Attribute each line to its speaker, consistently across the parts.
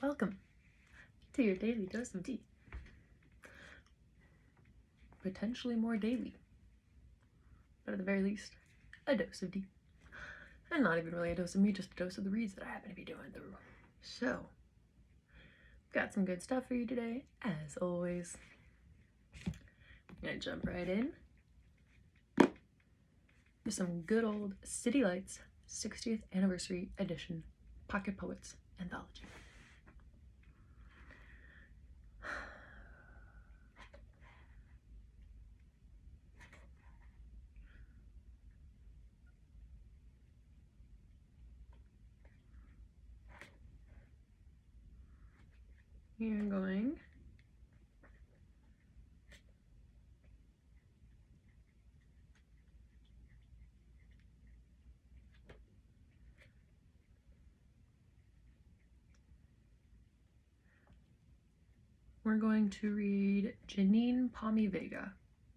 Speaker 1: Welcome to your daily dose of tea. Potentially more daily, but at the very least, a dose of tea. And not even really a dose of me, just a dose of the reads that I happen to be doing through. So, got some good stuff for you today, as always. I'm gonna jump right in with some good old City Lights 60th Anniversary Edition Pocket Poets Anthology. We're going to read Janine Palmy Vega,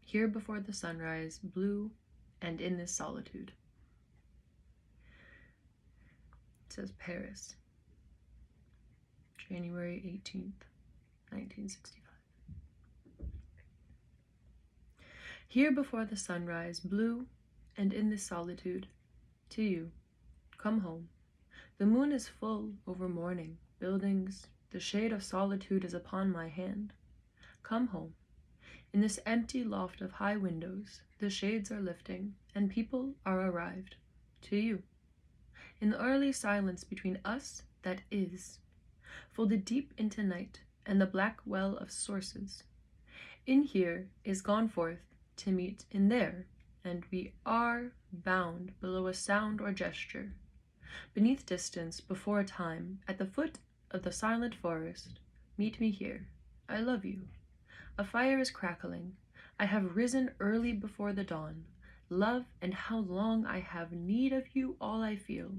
Speaker 1: Here Before the Sunrise, Blue, and In This Solitude. It says Paris, January 18th, 1965. Here before the sunrise, blue, and in this solitude, to you, come home. The moon is full over morning, buildings, the shade of solitude is upon my hand. Come home. In this empty loft of high windows, the shades are lifting, and people are arrived, to you. In the early silence between us that is, folded deep into night and the black well of sources. In here is gone forth to meet in there, and we are bound below a sound or gesture. Beneath distance, before time, at the foot of the silent forest, meet me here. I love you. A fire is crackling. I have risen early before the dawn. Love and how long I have need of you, all I feel.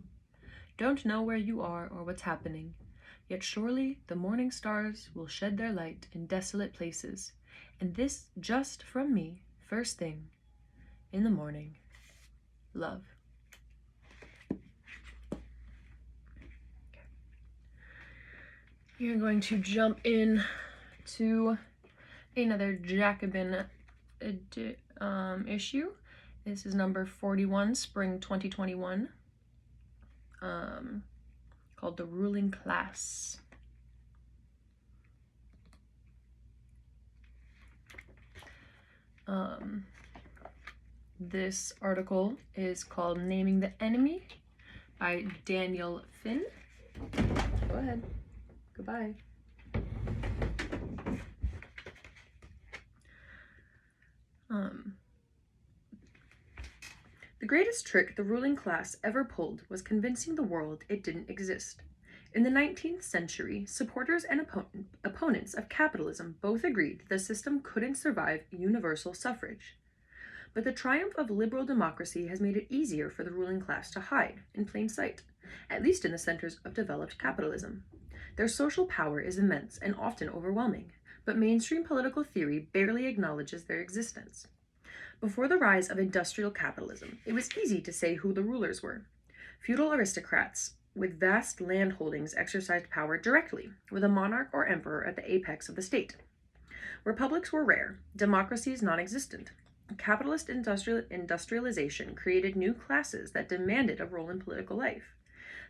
Speaker 1: Don't know where you are or what's happening, yet surely the morning stars will shed their light in desolate places, and this just from me, first thing, in the morning. Love. You're going to jump in to another Jacobin issue. This is number 41, spring 2021, called The Ruling Class. This article is called Naming the Enemy by Daniel Finn. Go ahead. Goodbye. The greatest trick the ruling class ever pulled was convincing the world it didn't exist. In the 19th century, supporters and opponents of capitalism both agreed that the system couldn't survive universal suffrage. But the triumph of liberal democracy has made it easier for the ruling class to hide in plain sight, at least in the centers of developed capitalism. Their social power is immense and often overwhelming, but mainstream political theory barely acknowledges their existence. Before the rise of industrial capitalism, it was easy to say who the rulers were. Feudal aristocrats with vast land holdings exercised power directly, with a monarch or emperor at the apex of the state. Republics were rare, democracies non-existent. Capitalist industrialization created new classes that demanded a role in political life.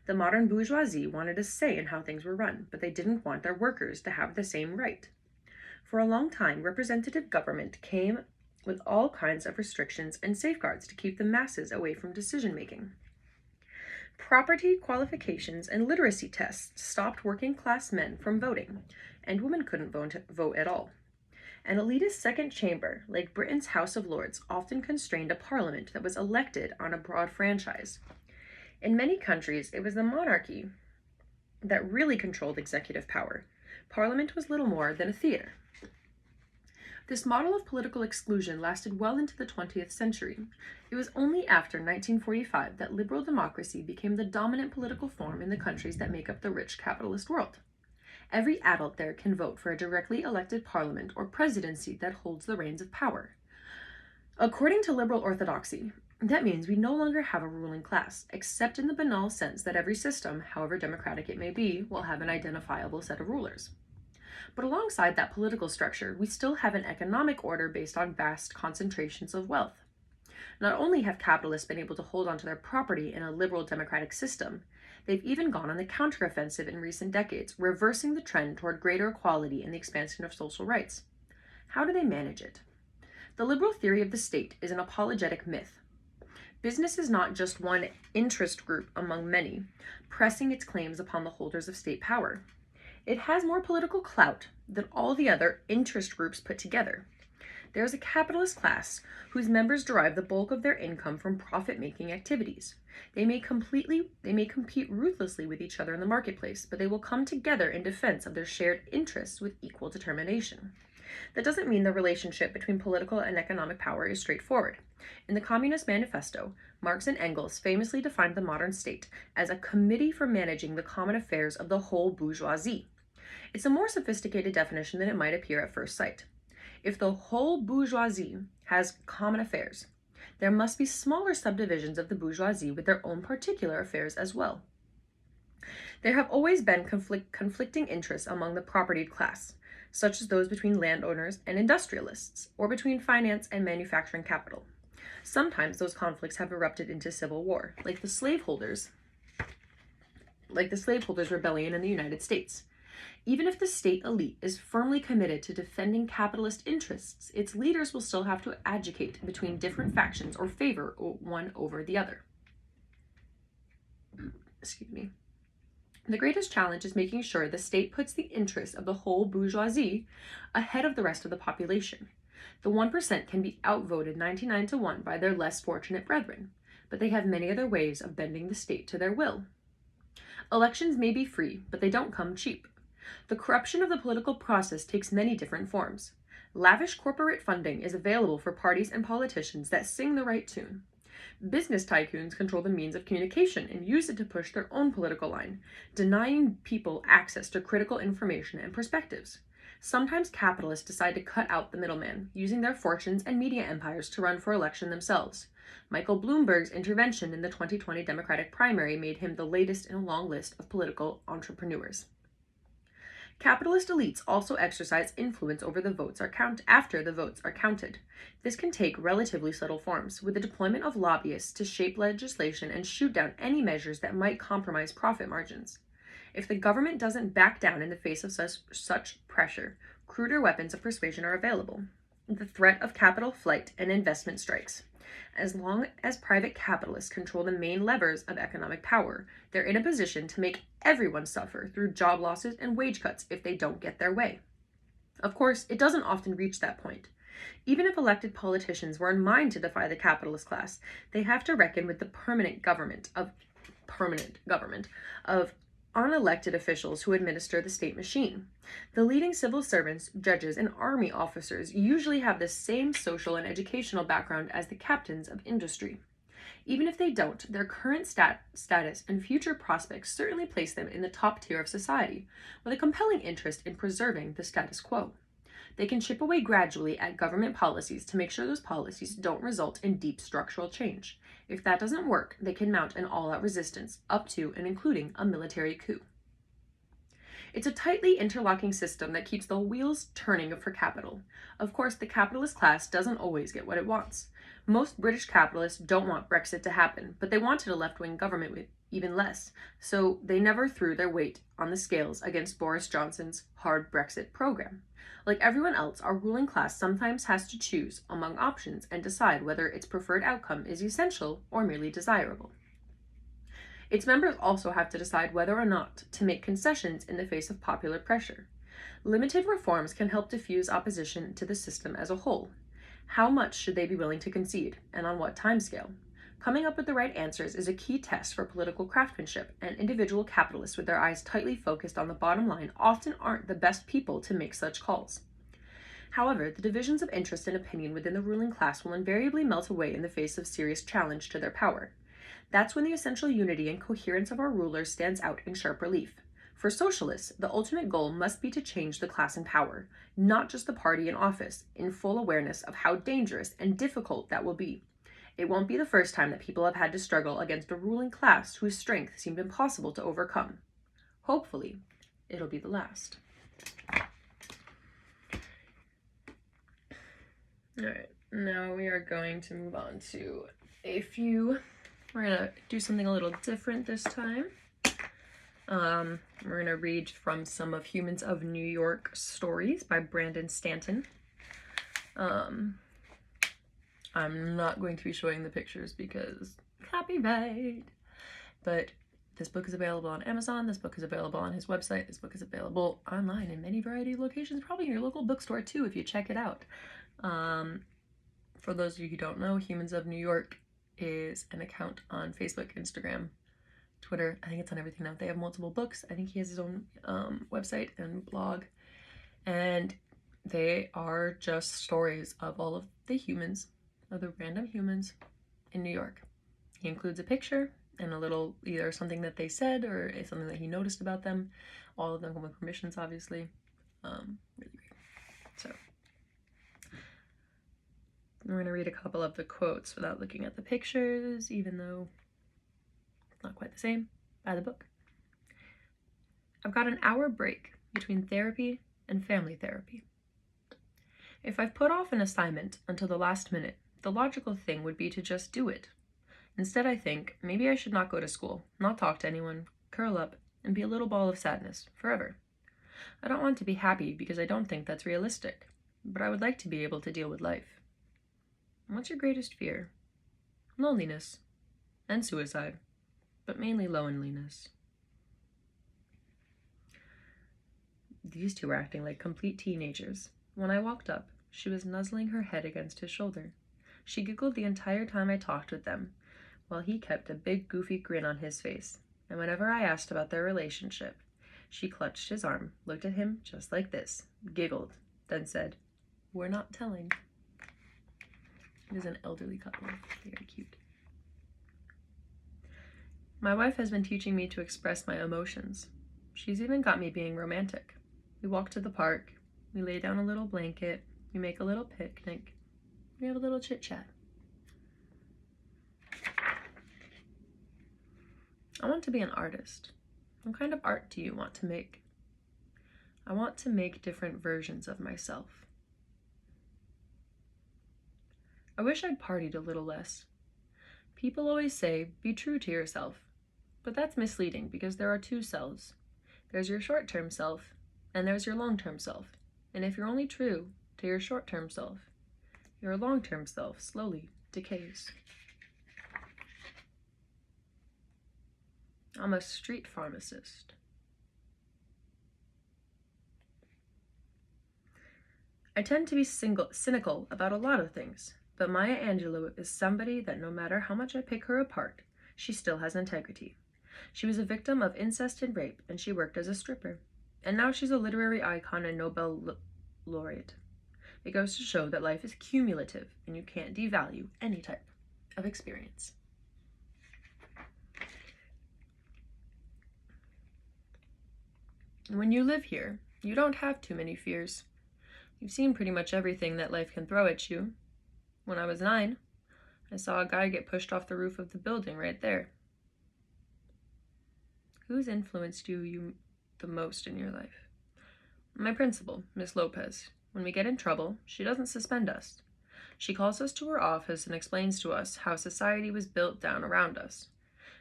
Speaker 1: The modern bourgeoisie wanted a say in how things were run, but they didn't want their workers to have the same right. For a long time, representative government came with all kinds of restrictions and safeguards to keep the masses away from decision-making. Property qualifications and literacy tests stopped working-class men from voting, and women couldn't vote at all. An elitist second chamber, like Britain's House of Lords, often constrained a parliament that was elected on a broad franchise. In many countries, it was the monarchy that really controlled executive power. Parliament was little more than a theater. This model of political exclusion lasted well into the 20th century. It was only after 1945 that liberal democracy became the dominant political form in the countries that make up the rich capitalist world. Every adult there can vote for a directly elected parliament or presidency that holds the reins of power. According to liberal orthodoxy, That means we no longer have a ruling class, except in the banal sense that every system, however democratic it may be, will have an identifiable set of rulers. But alongside that political structure, we still have an economic order based on vast concentrations of wealth. Not only have capitalists been able to hold onto their property in a liberal democratic system, they've even gone on the counteroffensive in recent decades, reversing the trend toward greater equality and the expansion of social rights. How do they manage it? The liberal theory of the state is an apologetic myth. Business is not just one interest group among many, pressing its claims upon the holders of state power. It has more political clout than all the other interest groups put together. There is a capitalist class whose members derive the bulk of their income from profit-making activities. They may compete ruthlessly with each other in the marketplace, but they will come together in defense of their shared interests with equal determination. That doesn't mean the relationship between political and economic power is straightforward. In the Communist Manifesto, Marx and Engels famously defined the modern state as a committee for managing the common affairs of the whole bourgeoisie. It's a more sophisticated definition than it might appear at first sight. If the whole bourgeoisie has common affairs, there must be smaller subdivisions of the bourgeoisie with their own particular affairs as well. There have always been conflicting interests among the propertied class, such as those between landowners and industrialists, or between finance and manufacturing capital. Sometimes those conflicts have erupted into civil war, like the slaveholders' rebellion in the United States. Even if the state elite is firmly committed to defending capitalist interests, its leaders will still have to adjudicate between different factions or favor one over the other. The greatest challenge is making sure the state puts the interests of the whole bourgeoisie ahead of the rest of the population. The 1% can be outvoted 99-1 by their less fortunate brethren, but they have many other ways of bending the state to their will. Elections may be free, but they don't come cheap. The corruption of the political process takes many different forms. Lavish corporate funding is available for parties and politicians that sing the right tune. Business tycoons control the means of communication and use it to push their own political line, denying people access to critical information and perspectives. Sometimes capitalists decide to cut out the middleman, using their fortunes and media empires to run for election themselves. Michael Bloomberg's intervention in the 2020 Democratic primary made him the latest in a long list of political entrepreneurs. Capitalist elites also exercise influence over the votes after the votes are counted. This can take relatively subtle forms, with the deployment of lobbyists to shape legislation and shoot down any measures that might compromise profit margins. If the government doesn't back down in the face of such pressure, cruder weapons of persuasion are available. The threat of capital flight and investment strikes. As long as private capitalists control the main levers of economic power, they're in a position to make everyone suffer through job losses and wage cuts if they don't get their way. Of course, it doesn't often reach that point. Even if elected politicians were in mind to defy the capitalist class, they have to reckon with the permanent government of unelected officials who administer the state machine. The leading civil servants, judges, and army officers usually have the same social and educational background as the captains of industry. Even if they don't, their current status and future prospects certainly place them in the top tier of society, with a compelling interest in preserving the status quo. They can chip away gradually at government policies to make sure those policies don't result in deep structural change. If that doesn't work, they can mount an all-out resistance, up to and including a military coup. It's a tightly interlocking system that keeps the wheels turning for capital. Of course, the capitalist class doesn't always get what it wants. Most British capitalists don't want Brexit to happen, but they wanted a left-wing government with even less, so they never threw their weight on the scales against Boris Johnson's hard Brexit program. Like everyone else, our ruling class sometimes has to choose among options and decide whether its preferred outcome is essential or merely desirable. Its members also have to decide whether or not to make concessions in the face of popular pressure. Limited reforms can help diffuse opposition to the system as a whole. How much should they be willing to concede, and on what timescale? Coming up with the right answers is a key test for political craftsmanship, and individual capitalists with their eyes tightly focused on the bottom line often aren't the best people to make such calls. However, the divisions of interest and opinion within the ruling class will invariably melt away in the face of serious challenge to their power. That's when the essential unity and coherence of our rulers stands out in sharp relief. For socialists, the ultimate goal must be to change the class in power, not just the party in office, in full awareness of how dangerous and difficult that will be. It won't be the first time that people have had to struggle against a ruling class whose strength seemed impossible to overcome. Hopefully, it'll be the last. Alright, now we are going to move on to we're going to do something a little different this time. We're going to read from some of Humans of New York stories by Stanton. I'm not going to be showing the pictures because copyright, but this book is available on Amazon, this book is available on his website, this book is available online in many variety of locations, probably in your local bookstore too if you check it out. For those of you who don't know, Humans of New York is an account on Facebook, Instagram, Twitter. I think it's on everything now. They have multiple books. I think he has his own website and blog. And they are just stories of all of the humans, of the random humans in New York. He includes a picture and a little, either something that they said or something that he noticed about them. All of them come with permissions, obviously. Really great. So we're going to read a couple of the quotes without looking at the pictures, even though it's not quite the same, by the book. I've got an hour break between therapy and family therapy. If I've put off an assignment until the last minute, the logical thing would be to just do it. Instead, I think, maybe I should not go to school, not talk to anyone, curl up, and be a little ball of sadness, forever. I don't want to be happy because I don't think that's realistic, but I would like to be able to deal with life. What's your greatest fear? Loneliness. And suicide. But mainly loneliness. These two were acting like complete teenagers. When I walked up, she was nuzzling her head against his shoulder. She giggled the entire time I talked with them, while he kept a big goofy grin on his face. And whenever I asked about their relationship, she clutched his arm, looked at him just like this, giggled, then said, "We're not telling." It is an elderly couple. Very cute. My wife has been teaching me to express my emotions. She's even got me being romantic. We walk to the park, we lay down a little blanket, we make a little picnic, we have a little chit-chat. I want to be an artist. What kind of art do you want to make? I want to make different versions of myself. I wish I'd partied a little less. People always say, be true to yourself, but that's misleading because there are two selves. There's your short-term self, and there's your long-term self. And if you're only true to your short-term self, your long-term self slowly decays. I'm a street pharmacist. I tend to be cynical about a lot of things, but Maya Angelou is somebody that no matter how much I pick her apart, she still has integrity. She was a victim of incest and rape, and she worked as a stripper. And now she's a literary icon and Nobel laureate. It goes to show that life is cumulative, and you can't devalue any type of experience. When you live here, you don't have too many fears. You've seen pretty much everything that life can throw at you. When I was 9, I saw a guy get pushed off the roof of the building right there. Who's influenced you the most in your life? My principal, Miss Lopez. When we get in trouble, she doesn't suspend us. She calls us to her office and explains to us how society was built down around us.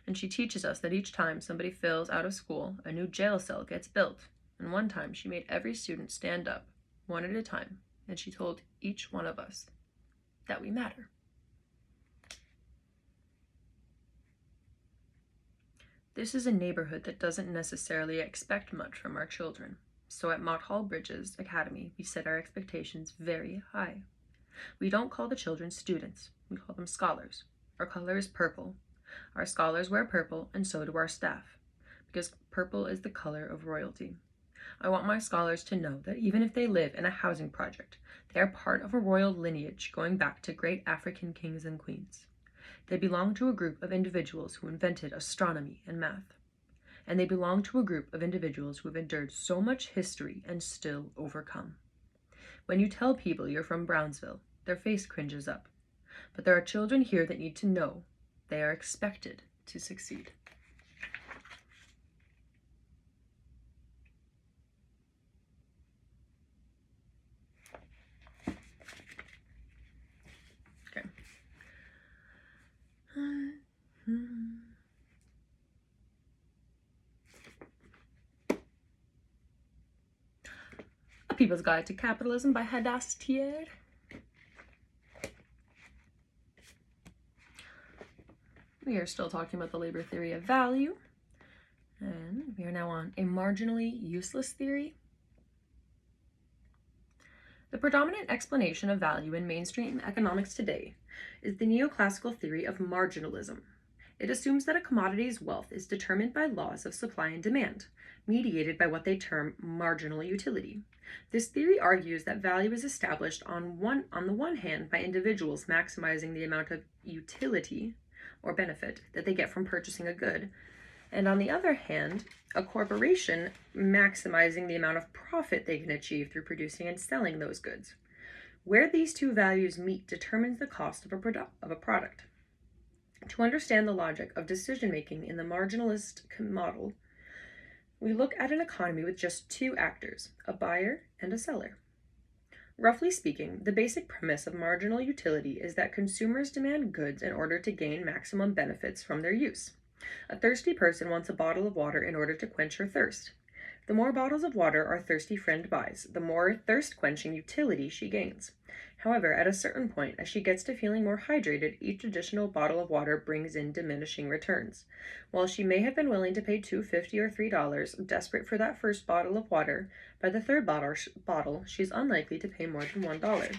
Speaker 1: And she teaches us that each time somebody fails out of school, a new jail cell gets built. And one time she made every student stand up, one at a time, and she told each one of us that we matter. This is a neighborhood that doesn't necessarily expect much from our children. So at Mott Hall Bridges Academy, we set our expectations very high. We don't call the children students, we call them scholars. Our color is purple. Our scholars wear purple, and so do our staff, because purple is the color of royalty. I want my scholars to know that even if they live in a housing project, they are part of a royal lineage going back to great African kings and queens. They belong to a group of individuals who invented astronomy and math. And they belong to a group of individuals who have endured so much history and still overcome. When you tell people you're from Brownsville, their face cringes up. But there are children here that need to know they are expected to succeed. Okay. A People's Guide to Capitalism by Hadas Thier. We are still talking about the labor theory of value, and we are now on a marginally useless theory. The predominant explanation of value in mainstream economics today is the neoclassical theory of marginalism. It assumes that a commodity's wealth is determined by laws of supply and demand, mediated by what they term marginal utility. This theory argues that value is established on the one hand by individuals maximizing the amount of utility or benefit that they get from purchasing a good, and on the other hand, a corporation maximizing the amount of profit they can achieve through producing and selling those goods. Where these two values meet determines the cost of a product. To understand the logic of decision-making in the marginalist model, we look at an economy with just two actors, a buyer and a seller. Roughly speaking, the basic premise of marginal utility is that consumers demand goods in order to gain maximum benefits from their use. A thirsty person wants a bottle of water in order to quench her thirst. The more bottles of water our thirsty friend buys, the more thirst-quenching utility she gains. However, at a certain point, as she gets to feeling more hydrated, each additional bottle of water brings in diminishing returns. While she may have been willing to pay $2.50 or $3, desperate for that first bottle of water, by the third bottle, she's unlikely to pay more than $1.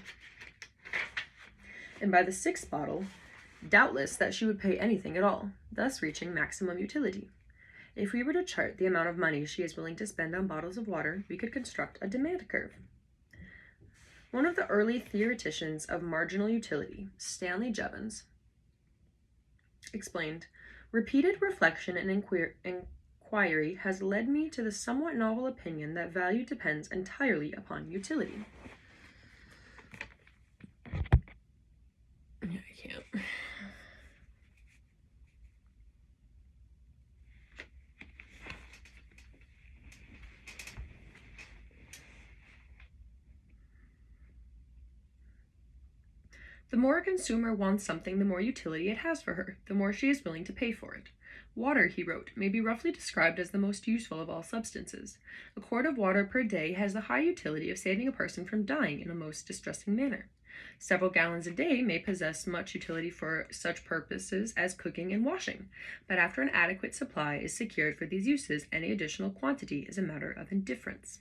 Speaker 1: And by the sixth bottle, doubtless that she would pay anything at all, thus reaching maximum utility. If we were to chart the amount of money she is willing to spend on bottles of water, we could construct a demand curve. One of the early theoreticians of marginal utility, Stanley Jevons, explained, "Repeated reflection and inquiry has led me to the somewhat novel opinion that value depends entirely upon utility." I can't. The more a consumer wants something, the more utility it has for her, the more she is willing to pay for it. Water, he wrote, may be roughly described as the most useful of all substances. A quart of water per day has the high utility of saving a person from dying in a most distressing manner. Several gallons a day may possess much utility for such purposes as cooking and washing, but after an adequate supply is secured for these uses, any additional quantity is a matter of indifference.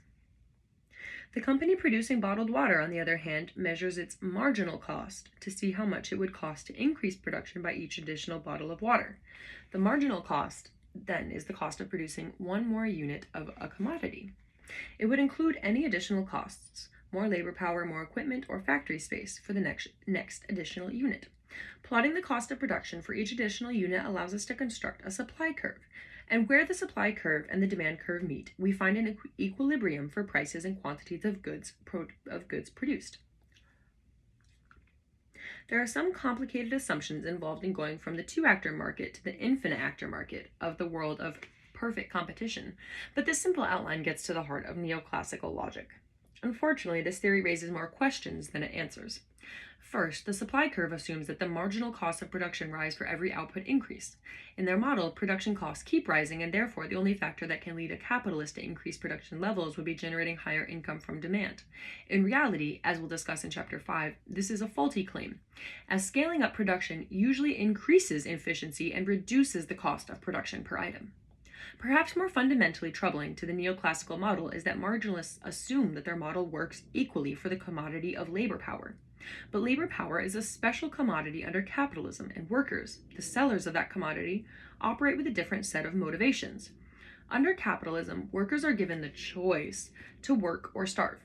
Speaker 1: The company producing bottled water, on the other hand, measures its marginal cost to see how much it would cost to increase production by each additional bottle of water. The marginal cost, then, is the cost of producing one more unit of a commodity. It would include any additional costs, more labor power, more equipment, or factory space for the next additional unit. Plotting the cost of production for each additional unit allows us to construct a supply curve. And where the supply curve and the demand curve meet, we find an equilibrium for prices and quantities of goods produced. There are some complicated assumptions involved in going from the two-actor market to the infinite-actor market of the world of perfect competition, but this simple outline gets to the heart of neoclassical logic. Unfortunately, this theory raises more questions than it answers. First, the supply curve assumes that the marginal costs of production rise for every output increase. In their model, production costs keep rising, and therefore the only factor that can lead a capitalist to increase production levels would be generating higher income from demand. In reality, as we'll discuss in Chapter 5, this is a faulty claim, as scaling up production usually increases efficiency and reduces the cost of production per item. Perhaps more fundamentally troubling to the neoclassical model is that marginalists assume that their model works equally for the commodity of labor power. But labor power is a special commodity under capitalism, and workers, the sellers of that commodity, operate with a different set of motivations. Under capitalism, workers are given the choice to work or starve.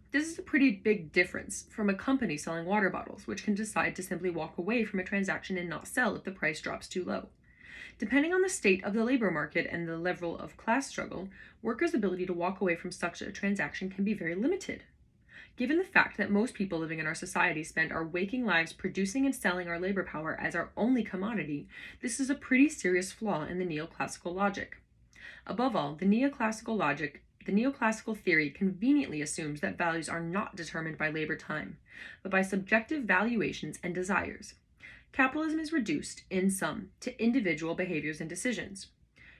Speaker 1: This is a pretty big difference from a company selling water bottles, which can decide to simply walk away from a transaction and not sell if the price drops too low. Depending on the state of the labor market and the level of class struggle, workers' ability to walk away from such a transaction can be very limited. Given the fact that most people living in our society spend our waking lives producing and selling our labor power as our only commodity, this is a pretty serious flaw in the neoclassical logic. Above all, the neoclassical theory conveniently assumes that values are not determined by labor time, but by subjective valuations and desires. Capitalism is reduced, in sum, to individual behaviors and decisions.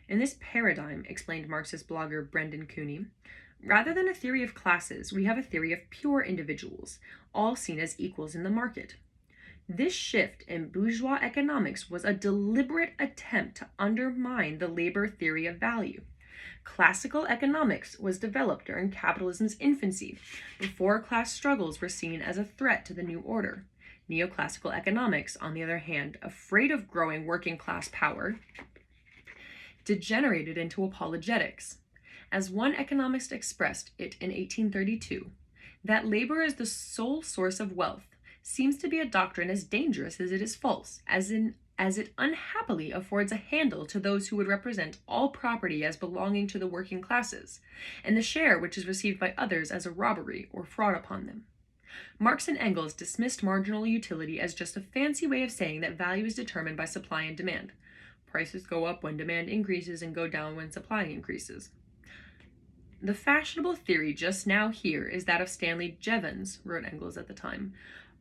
Speaker 1: In this paradigm, explained Marxist blogger Brendan Cooney, rather than a theory of classes, we have a theory of pure individuals, all seen as equals in the market. This shift in bourgeois economics was a deliberate attempt to undermine the labor theory of value. Classical economics was developed during capitalism's infancy, before class struggles were seen as a threat to the new order. Neoclassical economics, on the other hand, afraid of growing working class power, degenerated into apologetics. As one economist expressed it in 1832, that labor is the sole source of wealth seems to be a doctrine as dangerous as it is false, as it unhappily affords a handle to those who would represent all property as belonging to the working classes, and the share which is received by others as a robbery or fraud upon them. Marx and Engels dismissed marginal utility as just a fancy way of saying that value is determined by supply and demand. Prices go up when demand increases and go down when supply increases. The fashionable theory just now here is that of Stanley Jevons, wrote Engels at the time,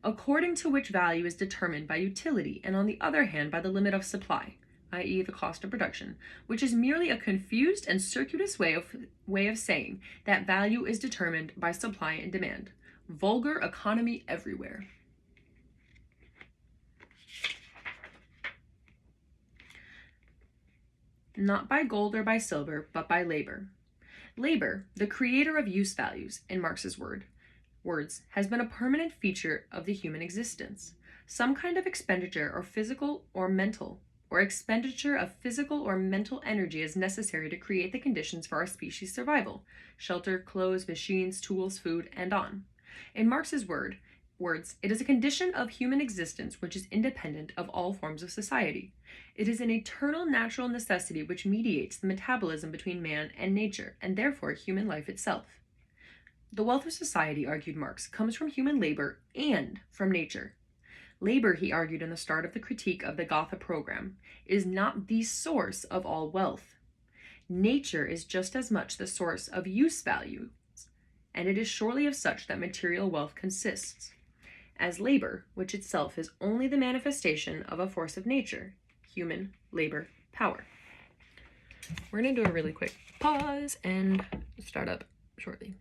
Speaker 1: according to which value is determined by utility and on the other hand by the limit of supply, i.e. the cost of production, which is merely a confused and circuitous way of saying that value is determined by supply and demand. Vulgar economy everywhere. Not by gold or by silver, but by labor. Labor, the creator of use values, in Marx's words, has been a permanent feature of the human existence. Some kind of expenditure of physical or mental energy is necessary to create the conditions for our species' survival: shelter, clothes, machines, tools, food, and on. In Marx's words, it is a condition of human existence which is independent of all forms of society. It is an eternal natural necessity which mediates the metabolism between man and nature, and therefore human life itself. The wealth of society, argued Marx, comes from human labor and from nature. Labor, he argued in the start of the critique of the Gotha program, is not the source of all wealth. Nature is just as much the source of use values, and it is surely of such that material wealth consists, as labor, which itself is only the manifestation of a force of nature, human labor power. We're going to do a really quick pause and start up shortly.